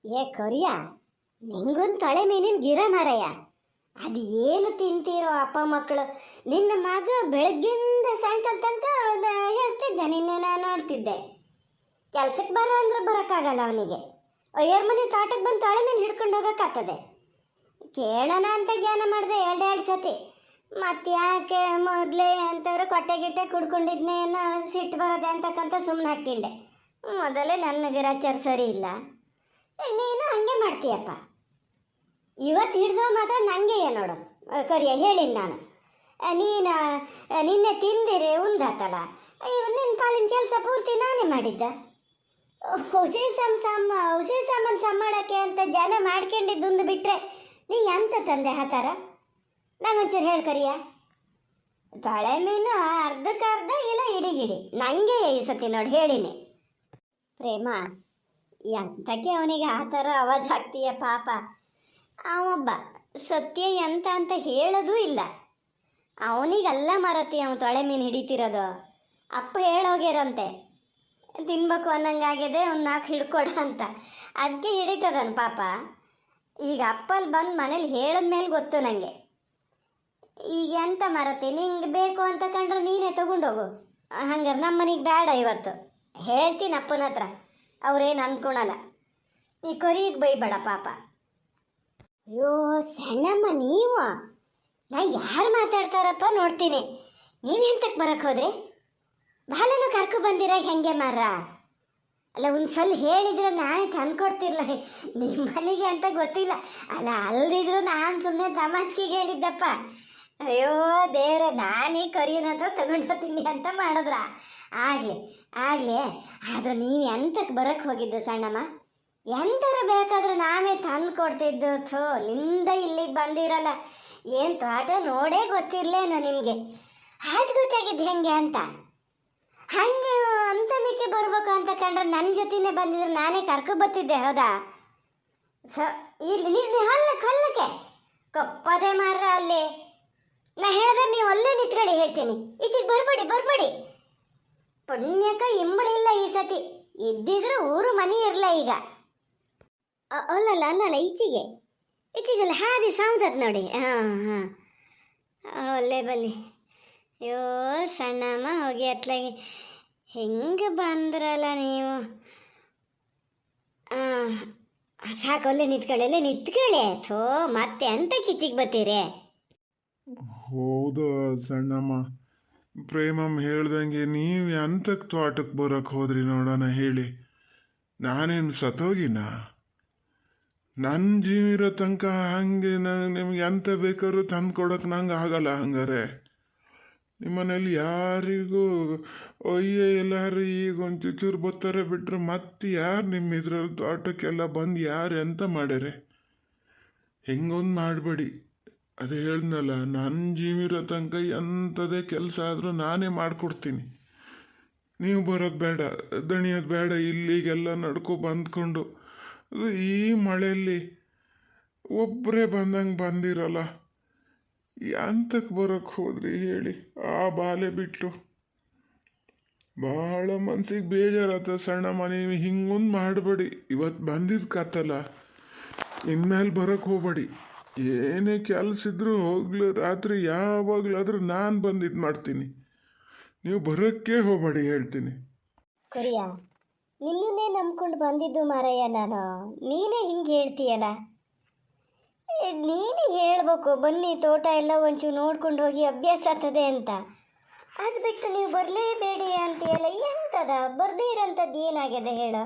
ಏ ಕೊರಿಯ, ನಿಂಗೊಂದು ತೊಳೆ ಮೀನಿನ ಗಿರ ಮಾರಯ್ಯ. ಅದು ಏನು ತಿಂತೀರೋ ಅಪ್ಪ ಮಕ್ಕಳು. ನಿನ್ನ ಮಗ ಬೆಳಗ್ಗಿಂದ ಸಾಯಂಕಾಲ ತನಕ ಹೇಳ್ತಿದ್ದೆ, ನಿನ್ನೆ ನಾನು ನೋಡ್ತಿದ್ದೆ. ಕೆಲ್ಸಕ್ಕೆ ಬರ ಅಂದ್ರೆ ಬರೋಕ್ಕಾಗಲ್ಲ ಅವನಿಗೆ. ಅಯ್ಯರ ಮನೆ ತೋಟಕ್ಕೆ ಬಂದು ತೊಳೆ ಮೀನು ಹಿಡ್ಕೊಂಡು ಹೋಗೋಕ್ಕಾಗ್ತದೆ. ಕೇಳೋಣ ಅಂತ ಜ್ಞಾನ ಮಾಡಿದೆ ಎರಡೆರಡು ಸತಿ. ಮತ್ತೆ ಯಾಕೆ ಮೊದಲೇ ಅಂತಾರೆ ಕೊಟ್ಟೆ ಗಿಟ್ಟೆ ಕುಡ್ಕೊಂಡಿದ್ನೇನೋ ಸಿಟ್ಟು ಬರೋದೆ ಅಂತಕ್ಕಂಥ ಸುಮ್ಮನೆ ಹಾಕ್ಕೊಂಡೆ. ಮೊದಲೇ ನನ್ನ ಗಿರಾಚಾರ ಸರಿ ಇಲ್ಲ, ನೀನು ಹಂಗೆ ಮಾಡ್ತೀಯಪ್ಪ. ಇವತ್ತು ಹಿಡ್ದೋ ಮಾತ್ರ ನನಗೆ ನೋಡು ಕರಿಯ ಹೇಳಿಲ್ಲ ನಾನು. ನೀನು ನಿನ್ನೆ ತಿಂದಿರಿ ಉಂದಾತಲ್ಲ, ನಿನ್ನ ಪಾಲಿನ ಕೆಲಸ ಪೂರ್ತಿ ನಾನೇ ಮಾಡಿದ್ದ. ಹುಸಿ ಸಾಮಾನು ಸಂಮಾಡೋಕ್ಕೆ ಅಂತ ಜನ ಮಾಡ್ಕೊಂಡಿದ್ದುಂದು ಬಿಟ್ಟರೆ ನೀ ಎಂತ ತಂದೆ ಹಾತಾರ? ನಂಗೊಂಚೂರು ಹೇಳಿ ಕರಿಯ. ತೊಳೆ ಮೀನು ಅರ್ಧಕ್ಕರ್ಧ ಇಲ್ಲ ಇಡಿಗಿಡಿ ನನಗೆ ಈ ಸತಿ ನೋಡಿ ಹೇಳಿನಿ. ಪ್ರೇಮ, ಎಂತಕ್ಕೆ ಅವನಿಗೆ ಆ ಥರ ಆವಾಜ್ ಹಾಕ್ತೀಯ ಪಾಪ. ಅವೊಬ್ಬ ಸತ್ಯ ಎಂತ ಅಂತ ಹೇಳೋದೂ ಇಲ್ಲ. ಅವನಿಗಲ್ಲ ಮರತಿ ಅವನು ತೊಳೆ ಮೀನು ಹಿಡಿತಿರೋದು. ಅಪ್ಪ ಹೇಳೋಗ್ಯಾರಂತೆ ತಿನ್ಬೇಕು ಅನ್ನಂಗಾಗಿದೆ, ಒಂದು 4 ಹಿಡ್ಕೊಡ ಅಂತ. ಅದಕ್ಕೆ ಹಿಡಿತದನು ಪಾಪ. ಈಗ ಅಪ್ಪಲ್ಲಿ ಬಂದು ಮನೇಲಿ ಹೇಳಿದ್ಮೇಲೆ ಗೊತ್ತು ನನಗೆ. ಈಗ ಎಂತ ಮರತಿ, ನಿಂಗೆ ಬೇಕು ಅಂತ ಕಂಡ್ರೆ ನೀನೇ ತೊಗೊಂಡೋಗು. ಹಂಗಾರೆ ನಮ್ಮ ಮನೆಗೆ ಬೇಡ ಇವತ್ತು. ಹೇಳ್ತೀನಿ ಅಪ್ಪನ ಹತ್ರ, ಅವ್ರೇನು ಅಂದ್ಕೊಳಲ್ಲ. ನೀ ಕೊರಿಗೆ ಬೈಬೇಡ ಪಾಪ. ಅಯ್ಯೋ ಸಣ್ಣಮ್ಮ, ನೀವು ನಾ ಯಾರು ಮಾತಾಡ್ತಾರಪ್ಪ ನೋಡ್ತೀನಿ. ನೀವೆಂತಕ್ಕೆ ಬರೋಕ್ಕೆ ಹೋದ್ರಿ? ಬಾಲನು ಕರ್ಕೊ ಬಂದಿರ ಹೆಂಗೆ ಮಾರ? ಅಲ್ಲ ಒಂದು ಸಲ ಹೇಳಿದ್ರೆ ನಾನೇ ತಂದ್ಕೊಡ್ತಿರ್ಲ ನಿಮ್ಮ ಮನೆಗೆ ಅಂತ ಗೊತ್ತಿಲ್ಲ. ಅಲ್ಲ ಅಲ್ದಿದ್ರು ನಾನು ಸುಮ್ಮನೆ ತಮಾಸ್ಕಿಗೆ ಹೇಳಿದ್ದಪ್ಪ. ಅಯ್ಯೋ ದೇವ್ರೆ, ನಾನೀ ಕರಿಯನ ಹತ್ರ ತಗೊಂಡೋತೀನಿ ಅಂತ ಮಾಡಿದ್ರ ಆಗಲಿ. ಆದ್ರೆ ನೀವು ಎಂತಕ್ಕೆ ಬರೋಕ್ಕೆ ಹೋಗಿದ್ದು ಸಣ್ಣಮ್ಮ? ಎಂಥರ ಬೇಕಾದ್ರೆ ನಾವೇ ತಂದು ಕೊಡ್ತಿದ್ದು. ಲಿಂದ ಇಲ್ಲಿಗೆ ಬಂದಿರಲ್ಲ, ಏನು ತೋಟ ನೋಡೇ ಗೊತ್ತಿರಲೇನೋ ನಿಮಗೆ. ಅದು ಗೊತ್ತಾಗಿದ್ದು ಹೆಂಗೆ ಅಂತ. ಹಂಗೆ ಅಂತ ಮೇಕೆ ಬರ್ಬೇಕು ಅಂತ ಕಂಡ್ರೆ ನನ್ನ ಜೊತೆನೇ ಬಂದಿದ್ರೆ ನಾನೇ ಕರ್ಕೊಬತ್ತಿದ್ದೆ, ಹೌದಾ? ಇಲ್ಲಿ ನಿಂತು ಹೊಲ್ಲಕ್ಕೆ ಕೊಪ್ಪದೆ ಮಾರ ಅಲ್ಲಿ. ನಾ ಹೇಳಿದ್ರೆ ನೀವು ಅಲ್ಲೇ ನಿಂತ್ಕೊಳ್ಳಿ, ಹೇಳ್ತೀನಿ. ಈಚೆಗೆ ಬರ್ಬೇಡಿ. ಪುಣ್ಯಕ ಇಂಬಳಿಲ್ಲ ಈ ಸತಿ. ಇದ್ದಿದ್ರೆ ಊರು ಮನೆ ಇರಲ್ಲ ಈಗ. ಅಲ್ಲಲ್ಲ ಈಚೆಗೆಲ್ಲ ಹಾದಿ ಸೌದತ್ ನೋಡಿ. ಹಾಂ ಒಳ್ಳೆ ಬಲ್ಲಿ. ಅಯ್ಯೋ ಸಣ್ಣಮ್ಮ, ಹೋಗಿ ಅತ್ಲಾಗಿ ಹೆಂಗೆ ಬಂದ್ರಲ್ಲ ನೀವು. ಸಾಕು, ಅಲ್ಲೇ ನಿಂತ್ಕೊಳ್ಳಿ. ಮತ್ತೆ ಅಂತ ಕಿಚಿಗೆ ಬತ್ತೀರಿ? ಹೌದು ಸಣ್ಣಮ್ಮ, ಪ್ರೇಮಮ್ಮ ಹೇಳ್ದಂಗೆ ನೀವು ಎಂತಕ್ಕೆ ತೋಟಕ್ಕೆ ಬರೋಕ್ಕೆ ಹೋದ್ರಿ ನೋಡೋಣ ಹೇಳಿ. ನಾನೇನು ಸತ್ತೋಗಿನ? ನನ್ನ ಜೀವ ಇರೋ ತನಕ ಹಂಗೆ ನಿಮ್ಗೆ ಎಂತ ಬೇಕಾದ್ರೂ ತಂದು ಕೊಡೋಕೆ ನಂಗೆ ಆಗಲ್ಲ. ಹಂಗಾರೆ ನಿಮ್ಮನೇಲಿ ಯಾರಿಗೂ ಎಲ್ಲರೂ ಈಗ ಒಂದು ಚುಚೂರು ಬರ್ತಾರೆ ಬಿಟ್ರೆ ಮತ್ತೆ ಯಾರು ನಿಮ್ಮ ಇದ್ರಲ್ಲಿ ತೋಟಕ್ಕೆಲ್ಲ ಬಂದು ಯಾರು ಎಂತ ಮಾಡ್ಯಾರೆ? ಹೆಂಗೊಂದು ಮಾಡಬೇಡಿ. ಅದೇ ಹೇಳ್ದಲ್ಲ, ನನ್ನ ಜೀವಿರೋ ತನಕ ಎಂಥದೇ ಕೆಲಸ ಆದರೂ ನಾನೇ ಮಾಡಿಕೊಡ್ತೀನಿ. ನೀವು ಬರೋದು ಬೇಡ, ದಣಿಯೋದು ಬೇಡ. ಇಲ್ಲಿಗೆಲ್ಲ ಬಂದ್ಕೊಂಡು ಈ ಮಳೆಯಲ್ಲಿ ಒಬ್ಬರೇ ಬಂದಂಗೆ ಬಂದಿರಲ್ಲ. ಎಂತಕ್ಕೆ ಬರೋಕ್ಕೆ ಹೋದ್ರಿ ಹೇಳಿ? ಆ ಬಾಲೆ ಬಿಟ್ಟು ಭಾಳ ಮನ್ಸಿಗೆ ಬೇಜಾರತ್ತ ಸಣ್ಣಮ್ಮ. ನೀವು ಹಿಂಗೊಂದು ಮಾಡಬೇಡಿ. ಇವತ್ತು ಬಂದಿದ್ದು ಕತ್ತಲ್ಲ, ಇನ್ಮೇಲೆ ಬರೋಕ್ಕೆ ಹೋಗ್ಬೇಡಿ. ಏನೇ ಕೆಲಸ ಇದ್ರೂ ಹೋಗ್ಲು, ರಾತ್ರಿ ಯಾವಾಗಲಾದ್ರೂ ನಾನು ಬಂದಿದ್ದು ಮಾಡ್ತೀನಿ. ನೀವು ಬರೋಕ್ಕೆ ಹೋಗ್ಬೇಡಿ, ಹೇಳ್ತೀನಿ. ಕೊರಿಯ, ನಿನ್ನನ್ನೇ ನಂಬ್ಕೊಂಡು ಬಂದಿದ್ದು ಮಾರಯ್ಯ ನಾನು. ನೀನೇ ಹಿಂಗೆ ಹೇಳ್ತೀಯಲ್ಲ. ನೀನೇ ಹೇಳ್ಬೇಕು, ಬನ್ನಿ ತೋಟ ಎಲ್ಲ ಒಂಚೂರು ನೋಡ್ಕೊಂಡು ಹೋಗಿ ಅಭ್ಯಾಸ ಆಗ್ತದೆ ಅಂತ. ಅದು ಬಿಟ್ಟು ನೀವು ಬರಲೇಬೇಡಿ ಅಂತೀಯಲ್ಲ, ಎಂತದ? ಬರ್ದೇ ಇರೋಂಥದ್ದು ಏನಾಗಿದೆ ಹೇಳು?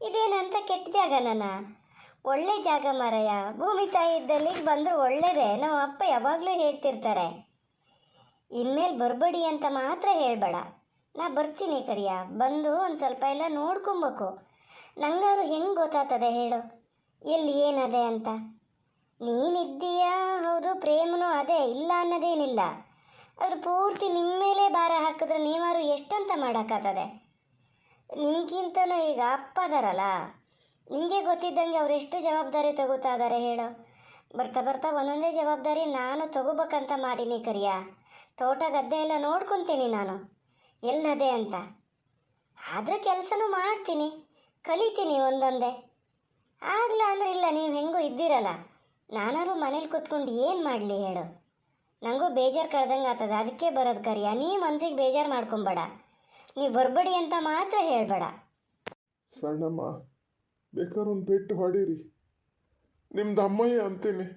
ಇದೇನಂತ ಕೆಟ್ಟ ಜಾಗ? ಒಳ್ಳೆ ಜಾಗ ಮಾರಯ್ಯ. ಭೂಮಿ ತಾಯಿ ಇದ್ದಲ್ಲಿ ಬಂದರೂ ಒಳ್ಳೇದೇ. ನಮ್ಮ ಅಪ್ಪ ಯಾವಾಗಲೂ ಹೇಳ್ತಿರ್ತಾರೆ. ಇನ್ಮೇಲೆ ಬರಬೇಡಿ ಅಂತ ಮಾತ್ರ ಹೇಳಬೇಡ. ನಾ ಬರ್ತೀನಿ ಕರಿಯ. ಬಂದು ಒಂದು ಸ್ವಲ್ಪ ಎಲ್ಲ ನೋಡ್ಕೊಬೇಕು. ನಂಗಾರು ಹೆಂಗೆ ಗೊತ್ತಾಗ್ತದೆ ಹೇಳು ಎಲ್ಲಿ ಏನದೆ ಅಂತ? ನೀನಿದ್ದೀಯಾ ಹೌದು, ಪ್ರೇಮನೂ ಅದೇ, ಇಲ್ಲ ಅನ್ನೋದೇನಿಲ್ಲ. ಅದ್ರ ಪೂರ್ತಿ ನಿಮ್ಮ ಮೇಲೆ ಭಾರ ಹಾಕಿದ್ರೆ ನೀವಾರು ಎಷ್ಟಂತ ಮಾಡೋಕ್ಕಾಗ್ತದೆ? ನಿಮ್ಗಿಂತನೂ ಈಗ ಅಪ್ಪ ಅದಾರಲ್ಲ, ನಿಮಗೆ ಗೊತ್ತಿದ್ದಂಗೆ ಅವ್ರು ಎಷ್ಟು ಜವಾಬ್ದಾರಿ ತಗೋತಾ ಇದ್ದಾರೆ ಹೇಳು? ಬರ್ತಾ ಒಂದೊಂದೇ ಜವಾಬ್ದಾರಿ ನಾನು ತಗೋಬೇಕಂತ ಮಾಡೀನಿ ಕರಿಯ. ತೋಟ ಗದ್ದೆ ಎಲ್ಲ ನೋಡ್ಕೊತೀನಿ ನಾನು ಎಲ್ಲದೆ ಅಂತ. ಆದರೆ ಕೆಲಸನೂ ಮಾಡ್ತೀನಿ, ಕಲಿತೀನಿ ಒಂದೊಂದೇ. ಆಗ್ಲ ಅಂದ್ರೆ ಇಲ್ಲ, ನೀವು ಹೆಂಗೂ ಇದ್ದೀರಲ್ಲ. ನಾನಾರು ಮನೇಲಿ ಕೂತ್ಕೊಂಡು ಏನು ಮಾಡಲಿ ಹೇಳು? ನನಗೂ ಬೇಜಾರು ಕಳ್ದಂಗೆ ಆಗ್ತದೆ, ಅದಕ್ಕೆ ಬರೋದು ಕರಿಯ. ನೀ ಮನ್ಸಿಗೆ ಬೇಜಾರು ಮಾಡ್ಕೊಬೇಡ, ನೀವು ಬರ್ಬೇಡಿ ಅಂತ ಮಾತ್ರ ಹೇಳಬೇಡ. ಸಣ್ಣಮ್ಮ, ಬೇಕಾದ್ರೆ ಒಂದು ಪೆಟ್ಟು ಹೊಡೀರಿ, ನಿಮ್ದು ಅಮ್ಮಯ್ಯ ಅಂತೀನಿ,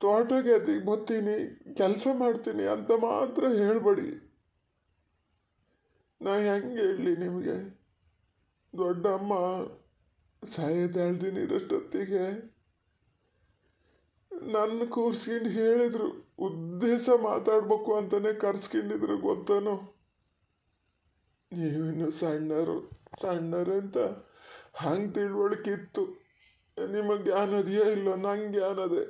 ತೋಟಕ್ಕೆ ಅದಕ್ಕೆ ಬರ್ತೀನಿ, ಕೆಲಸ ಮಾಡ್ತೀನಿ ಅಂತ ಮಾತ್ರ ಹೇಳಬೇಡಿ. ನಾ ಹೆಂಗೆ ಹೇಳಲಿ ನಿಮಗೆ? ದೊಡ್ಡ ಅಮ್ಮ ಸಾಯೋದೇಳ್ತೀನಿ ಇರಷ್ಟೊತ್ತಿಗೆ ನನ್ನ ಕೂರ್ಸ್ಕೊಂಡು ಹೇಳಿದ್ರು, ಉದ್ದೇಶ ಮಾತಾಡ್ಬೇಕು ಅಂತಾನೆ ಕರ್ಸ್ಕೊಂಡಿದ್ರು, ಗೊತ್ತನು? ನೀವಿನ್ನು ಸಣ್ಣರು ಅಂತ ಹಂಗೆ ತಿಳುವಳಿಕಿತ್ತು. ನಿಮಗೆ ಜ್ಞಾನ ಇದೆಯೋ ಇಲ್ಲೋ? ನಂಗೆ ಜ್ಞಾನ ಅದೇ.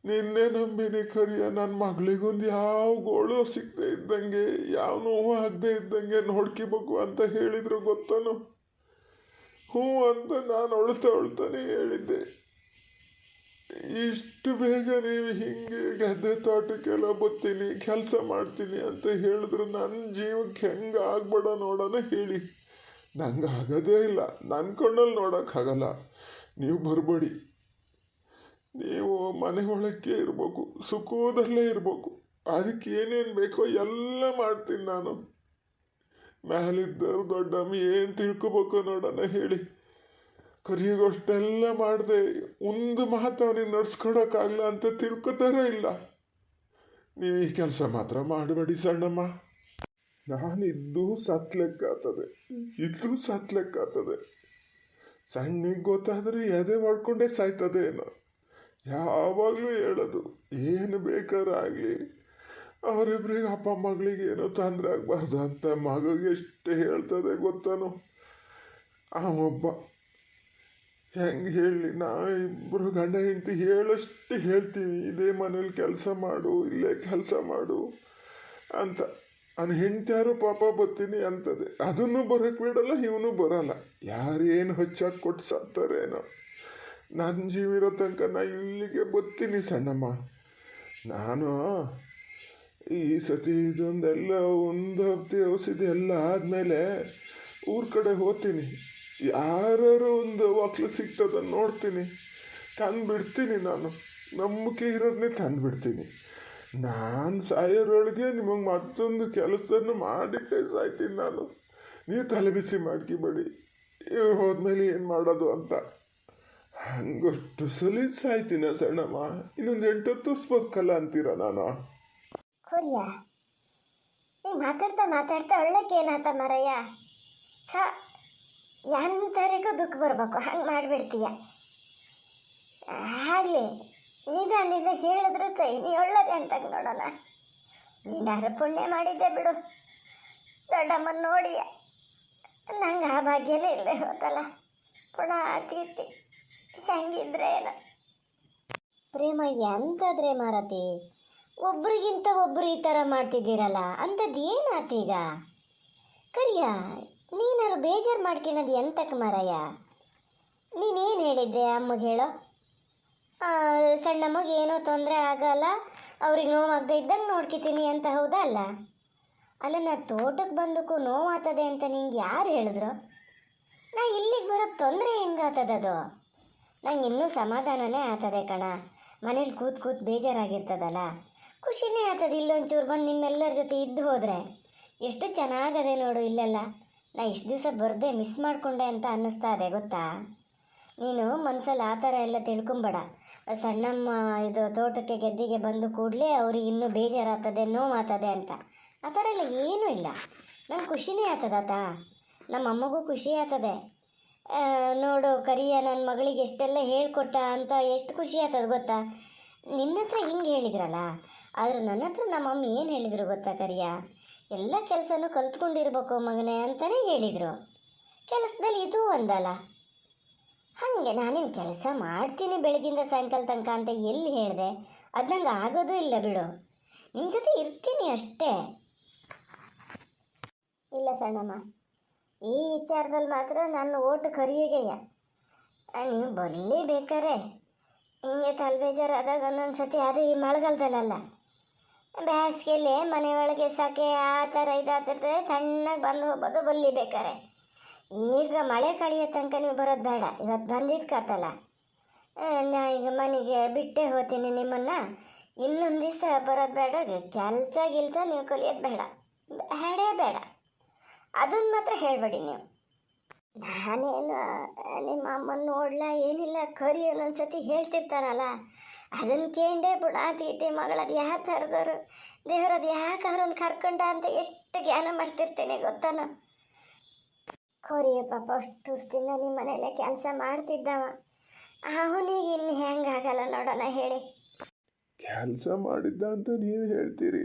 ನಿನ್ನೆ ನಂಬಿನಿ ಕರಿಯ, ನನ್ನ ಮಗಳಿಗೊಂದು ಯಾವ ಗೋಳು ಸಿಗದೆ ಇದ್ದಂಗೆ, ಯಾವ ನೋವು ಆಗದೆ ಇದ್ದಂಗೆ ನೋಡ್ಕೋಬೇಕು ಅಂತ ಹೇಳಿದ್ರು, ಗೊತ್ತನು? ಹ್ಞೂ ಅಂತ ನಾನು ಅಳ್ತಾನೆ ಹೇಳಿದ್ದೆ. ಇಷ್ಟು ಬೇಗ ನೀವು ಹಿಂಗೆ ಗದ್ದೆ ತೋಟಕ್ಕೆಲ್ಲ ಬರ್ತೀನಿ, ಕೆಲಸ ಮಾಡ್ತೀನಿ ಅಂತ ಹೇಳಿದ್ರು ನನ್ನ ಜೀವಕ್ಕೆ ಹೆಂಗೆ ಆಗ್ಬೇಡ ನೋಡೋಣ ಹೇಳಿ. ನಂಗೆ ಆಗೋದೇ ಇಲ್ಲ, ನನ್ನ ಕಣ್ಣಲ್ಲಿ ನೋಡೋಕ್ಕಾಗಲ್ಲ. ನೀವು ಬರಬೇಡಿ, ನೀವು ಮನೆ ಒಳಕ್ಕೆ ಇರಬೇಕು, ಸುಖದಲ್ಲೇ ಇರಬೇಕು. ಅದಕ್ಕೆ ಏನೇನು ಬೇಕೋ ಎಲ್ಲ ಮಾಡ್ತೀನಿ ನಾನು. ಮೇಲಿದ್ದವ್ರು ದೊಡ್ಡಮ್ಮ ಏನು ತಿಳ್ಕೊಬೇಕು ನೋಡೋಣ ಹೇಳಿ. ಕರಿಯೋಷ್ಟೆಲ್ಲ ಮಾಡಿದೆ, ಒಂದು ಮಾತು ಅವನಿಗೆ ನಡ್ಸ್ಕೊಡೋಕ್ಕಾಗಲ್ಲ ಅಂತ ತಿಳ್ಕೊತಾರ ಇಲ್ಲ. ನೀವು ಈ ಕೆಲಸ ಮಾತ್ರ ಮಾಡಬೇಡಿ ಸಣ್ಣಮ್ಮ. ನಾನಿದ್ದು ಸತ್ಲೆಕ್ಕಾಗ್ತದೆ, ಇದ್ದು ಸತ್ಲೆಕ್ಕಾಗ್ತದೆ. ಸಣ್ಣಿಗೆ ಗೊತ್ತಾದ್ರೆ ಎದೆ ಮಾಡ್ಕೊಂಡೇ ಸಾಯ್ತದೆ ಏನೋ. ಯಾವಾಗಲೂ ಹೇಳೋದು, ಏನು ಬೇಕಾದ್ರೂ ಆಗಲಿ ಅವರಿಬ್ರಿಗೆ ಅಪ್ಪ ಮಗಳಿಗೆ ಏನೋ ತೊಂದರೆ ಆಗಬಾರ್ದು ಅಂತ ಮಗಳಿಗೆ ಎಷ್ಟು ಹೇಳ್ತದೆ ಗೊತ್ತಾನು? ಒಬ್ಬ ಹೆಂಗೆ ಹೇಳಲಿ, ಇಬ್ಬರು ಗಂಡ ಹೆಂಡತಿ ಹೇಳಷ್ಟು ಹೇಳ್ತೀವಿ, ಇದೇ ಮನೇಲಿ ಕೆಲಸ ಮಾಡು, ಇಲ್ಲೇ ಕೆಲಸ ಮಾಡು ಅಂತ. ನನ್ನ ಹೆಂಡತಿಯಾರು ಪಾಪ ಬರ್ತೀನಿ ಅಂತದೆ, ಅದನ್ನು ಬರೋಕ್ಕೆ ಬಿಡಲ್ಲ, ಇವನು ಬರೋಲ್ಲ. ಯಾರೇನು ಹಚ್ಚಾಕಿ ಕೊಟ್ಟು ಸತ್ತಾರೇನೋ. ನನ್ನ ಜೀವಿರೋ ತನಕ ನಾ ಇಲ್ಲಿಗೆ ಬರ್ತೀನಿ ಸಣ್ಣಮ್ಮ. ನಾನು ಈ ಸತಿ ಇದೊಂದೆಲ್ಲ ಒಂದು ಹಪ್ತಿ ಔಷಧಿ ಎಲ್ಲ ಆದಮೇಲೆ ಊರ ಕಡೆ ಹೋಗ್ತೀನಿ. ಯಾರು ಒಂದು ಒಕ್ಲು ಸಿಗ್ತದನ್ನು ನೋಡ್ತೀನಿ, ತಂದುಬಿಡ್ತೀನಿ. ನಾನು ನಂಬಿಕೆ ಇರೋದನ್ನೇ ತಂದುಬಿಡ್ತೀನಿ. ನಾನು ಸಾಯೋರೊಳಗೆ ನಿಮಗೆ ಮತ್ತೊಂದು ಕೆಲಸವನ್ನು ಮಾಡಿಟ್ಟೆ ಸಾಯ್ತೀನಿ ನಾನು. ನೀವು ತಲೆ ಬಿಸಿ ಮಾಡ್ಕಿಬೇಡಿ, ಇವ್ರು ಹೋದ್ಮೇಲೆ ಏನು ಮಾಡೋದು ಅಂತ. ಹಂಗಷ್ಟು ಸಲ ಸಾಯ್ತೀನ ಸಣ್ಣಮ್ಮ? ಇನ್ನೊಂದು 8 ವರ್ಷ ಬದುಕಲ್ಲ ಅಂತೀರ ನಾನು? ಕೊರಿಯ, ನೀವು ಮಾತಾಡ್ತಾ ಒಳ್ಳೆಕ್ಕೆ ಏನಾತ ಮರಯ್ಯ? ಎಂಥರಿಗೂ ದುಃಖ ಬರಬೇಕು, ಹಂಗೆ ಮಾಡಿಬಿಡ್ತೀಯ. ಆಗಲಿ, ನಿಧಾನ ಹೇಳಿದ್ರೆ ಸೈ, ನೀ ಒಳ್ಳೇದೆ ಅಂತ ನೋಡೋಣ. ನೀನಾರು ಪುಣ್ಯ ಮಾಡಿದ್ದೆ ಬಿಡು, ದೊಡ್ಡಮ್ಮನ ನೋಡಿಯ. ನಂಗೆ ಆ ಭಾಗ್ಯನೇ ಇಲ್ಲದೆ ಹೋತಲ್ಲ, ಪುನಃ ತೀರ್ತಿ ಹೆಂಗಿದ್ರೆ ಏನು? ಪ್ರೇಮ ಎಂತದ್ರೆ ಮಾರತಿ, ಒಬ್ರಿಗಿಂತ ಒಬ್ರು ಈ ಥರ ಮಾಡ್ತಿದ್ದೀರಲ್ಲ, ಅಂಥದ್ದು ಏನಾತೀಗ? ಕರಿಯ, ನೀನಾರು ಬೇಜಾರು ಮಾಡ್ಕೊಳ್ಳೋದು ಎಂತಕ್ಕೆ ಮಾರಯ್ಯ? ನೀನೇನು ಹೇಳಿದ್ದೆ ಅಮ್ಮಗೆ? ಹೇಳೋ, ಸಣ್ಣಮ್ಮಗೆ ಏನೋ ತೊಂದರೆ ಆಗಲ್ಲ, ಅವ್ರಿಗೆ ನೋವಾಗದೆ ಇದ್ದಂಗೆ ನೋಡ್ಕೊತೀನಿ ಅಂತ, ಹೌದಾ ಅಲ್ಲ? ಅಲ್ಲ, ನಾ ತೋಟಕ್ಕೆ ಬಂದಕ್ಕೂ ನೋವಾಗ್ತದೆ ಅಂತ ನಿಂಗೆ ಯಾರು ಹೇಳಿದ್ರು? ನಾ ಇಲ್ಲಿಗೆ ಬರೋದು ತೊಂದರೆ ಹೆಂಗಾಗ್ತದದು? ನಂಗೆ ಇನ್ನೂ ಸಮಾಧಾನನೇ ಆಗ್ತದೆ ಕಣ. ಮನೇಲಿ ಕೂತ್ ಬೇಜಾರಾಗಿರ್ತದಲ್ಲ, ಖುಷಿನೇ ಆಗ್ತದೆ. ಇಲ್ಲೊಂಚೂರು ಬಂದು ನಿಮ್ಮೆಲ್ಲರ ಜೊತೆ ಇದ್ದು ಹೋದರೆ ಎಷ್ಟು ಚೆನ್ನಾಗದೆ ನೋಡು. ಇಲ್ಲೆಲ್ಲ ನಾ ಇಷ್ಟು ದಿವಸ ಬರದೆ ಮಿಸ್ ಮಾಡಿಕೊಂಡೆ ಅಂತ ಅನ್ನಿಸ್ತಾ ಇದೆ, ಗೊತ್ತಾ? ನೀನು ಮನಸ್ಸಲ್ಲಿ ಆ ಥರ ಎಲ್ಲ ತಿಳ್ಕೊಂಬೇಡ. ಸಣ್ಣಮ್ಮ ಇದು ತೋಟಕ್ಕೆ ಗೆದ್ದಿಗೆ ಬಂದು ಕೂಡಲೇ ಅವ್ರಿಗೆ ಇನ್ನೂ ಬೇಜಾರಾಗ್ತದೆ, ನೋವಾಗ್ತದೆ ಅಂತ. ಆ ಥರ ಎಲ್ಲ ಏನೂ ಇಲ್ಲ. ನಂಗೆ ಖುಷಿನೇ ಆಗ್ತದಾತ, ನಮ್ಮ ಅಮ್ಮಗೂ ಖುಷಿ ಆಗ್ತದೆ. ನೋಡು ಕರಿಯ, ನನ್ನ ಮಗಳಿಗೆ ಎಷ್ಟೆಲ್ಲ ಹೇಳ್ಕೊಟ್ಟ ಅಂತ ಎಷ್ಟು ಖುಷಿ ಆಗ್ತದೆ ಗೊತ್ತಾ? ನಿನ್ನ ಹತ್ರ ಹಿಂಗೆ ಹೇಳಿದ್ರಲ್ಲ, ಆದರೆ ನನ್ನ ಹತ್ರ ನಮ್ಮ ಅಮ್ಮ ಏನು ಹೇಳಿದರು ಗೊತ್ತಾ ಕರಿಯ? ಎಲ್ಲ ಕೆಲಸನೂ ಕಲ್ತ್ಕೊಂಡಿರ್ಬೇಕು ಮಗನೇ ಅಂತಲೇ ಹೇಳಿದರು. ಕೆಲಸದಲ್ಲಿ ಇದು ಒಂದಲ್ಲ. ಹಾಗೆ ನಾನೇನು ಕೆಲಸ ಮಾಡ್ತೀನಿ ಬೆಳಗಿಂದ ಸಾಯಂಕಾಲ ತನಕ ಅಂತ ಎಲ್ಲಿ ಹೇಳಿದೆ? ಅದು ನಂಗೆ ಆಗೋದು ಇಲ್ಲ ಬಿಡು. ನಿಮ್ಮ ಜೊತೆ ಇರ್ತೀನಿ ಅಷ್ಟೇ. ಇಲ್ಲ ಸಣ್ಣಮ್ಮ, ಈ ವಿಚಾರದಲ್ಲಿ ಮಾತ್ರ ನನ್ನ ಓಟು ಕರಿಯಗೆಯ. ನೀವು ಬರಲಿ ಬೇಕಾರೆ. ಹಿಂಗೆ ತಲೆ ಬೇಜಾರಾದಾಗ ಒಂದೊಂದು ಸತಿ, ಅದು ಈ ಮಳೆಗಾಲದಲ್ಲ, ಬೇಸಿಗೆಯಲ್ಲಿ ಮನೆ ಒಳಗೆ ಸಕೆ ಆ ಥರ ಇದಾಗ್ತಿರ್ತದೆ, ತಣ್ಣಗೆ ಬಂದು ಹೋಗ್ಬೋದು, ಬಲ್ಲಿ ಬೇಕಾರೆ. ಈಗ ಮಳೆ ಕಳಿಯೋ ತನಕ ನೀವು ಬರೋದು ಬೇಡ. ಇವತ್ತು ಬಂದಿದ್ದು ಕತ್ತಲ್ಲ, ನಾ ಈಗ ಮನೆಗೆ ಬಿಟ್ಟೇ ಹೋಗ್ತೀನಿ ನಿಮ್ಮನ್ನು. ಇನ್ನೊಂದು ದಿವಸ ಬರೋದು ಬೇಡ. ಕೆಲಸ ಗಿಲ್ಸ ನೀವು ಕಲಿಯೋದು ಬೇಡ, ಬೇಡೇ ಬೇಡ. ಅದನ್ನು ಮಾತ್ರ ಹೇಳಬೇಡಿ ನೀವು. ನಾನೇನು ನಿಮ್ಮ ಅಮ್ಮನ ನೋಡ್ಲಾ ಏನಿಲ್ಲ, ಕರಿ ಒಂದೊಂದ್ಸತಿ ಹೇಳ್ತಿರ್ತಾನಲ್ಲ, ಅದನ್ನು ಕೇಂಡೆ ಬುಡಾತೀತಿ ಮಗಳದು ಯಾಕೆ ಕರೆದವರು, ದೇವರದು ಯಾಕೆ ಅವ್ರನ್ನ ಕರ್ಕೊಂಡ ಅಂತ ಎಷ್ಟು ಜ್ಞಾನ ಮಾಡ್ತಿರ್ತೇನೆ ಗೊತ್ತಾನ. ಕೊರಿಯ ಪಾಪ ಅಷ್ಟು ದಿನ ನಿಮ್ಮ ಮನೆಯಲ್ಲೇ ಕೆಲಸ ಮಾಡ್ತಿದ್ದವ, ಅವನಿಗೆ ಇನ್ನು ಹೆಂಗಾಗಲ್ಲ ನೋಡೋಣ ಹೇಳಿ. ಕೆಲಸ ಮಾಡಿದ್ದ ಅಂತ ನೀವು ಹೇಳ್ತೀರಿ.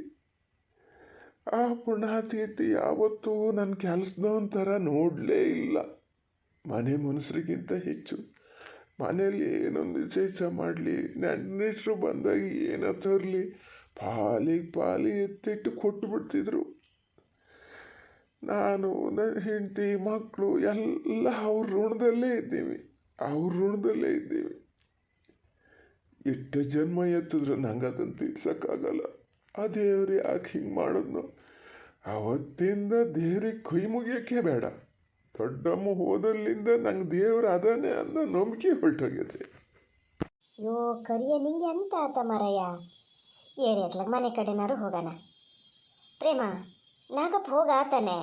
ಆ ಪುಣ್ಯಾತೀತಿ ಯಾವತ್ತೂ ನನ್ನ ಕೆಲಸದವನ ಥರ ನೋಡಲೇ ಇಲ್ಲ. ಮನೆ ಮನುಷ್ಯರಿಗಿಂತ ಹೆಚ್ಚು ಮನೆಯಲ್ಲಿ ಏನೊಂದು ವಿಶೇಷ ಮಾಡಲಿ, ನೆಂಟರು ಬಂದಾಗ ಏನೋ ತರಲಿ, ಪಾಲಿ ಎತ್ತಿಟ್ಟು ಕೊಟ್ಟು ಬಿಡ್ತಿದ್ರು. ನಾನು ನನ್ನ ಹೆಂಡತಿ ಮಕ್ಕಳು ಎಲ್ಲ ಅವ್ರ ಋಣದಲ್ಲೇ ಇದ್ದೀವಿ. ಎಷ್ಟು ಜನ್ಮ ಎತ್ತಿದ್ರು ನಂಗೆ ಅದನ್ನು ತೀರ್ಸೋಕ್ಕಾಗಲ್ಲ. ಆ ದೇವ್ರು ಯಾಕೆ ಹಿಂಗೆ ಮಾಡಿದ್ನು? ಅವತ್ತಿಂದ ದೇವ್ರಿಗೆ ಕೈ ಮುಗಿಯೋಕ್ಕೆ ಬೇಡ. ದೊಡ್ಡಮ್ಮ ಹೋದಲ್ಲಿಂದ ನಂಗೆ ದೇವ್ರು ಅದಾನೆ ಅನ್ನೋ ನಂಬಿಕೆ ಹೊರಟೋಗಿದೆ. ಯೋ ಕರಿಯ, ನಿಂಗೆ ಎಂತ ಆತ ಮರಯ್ಯ? ಏರಿ ಮನೆ ಕಡೆನಾರು ಹೋಗೋಣ. ಪ್ರೇಮ, ನಾಗಪ್ಪ ಹೋಗಾತಾನೆ.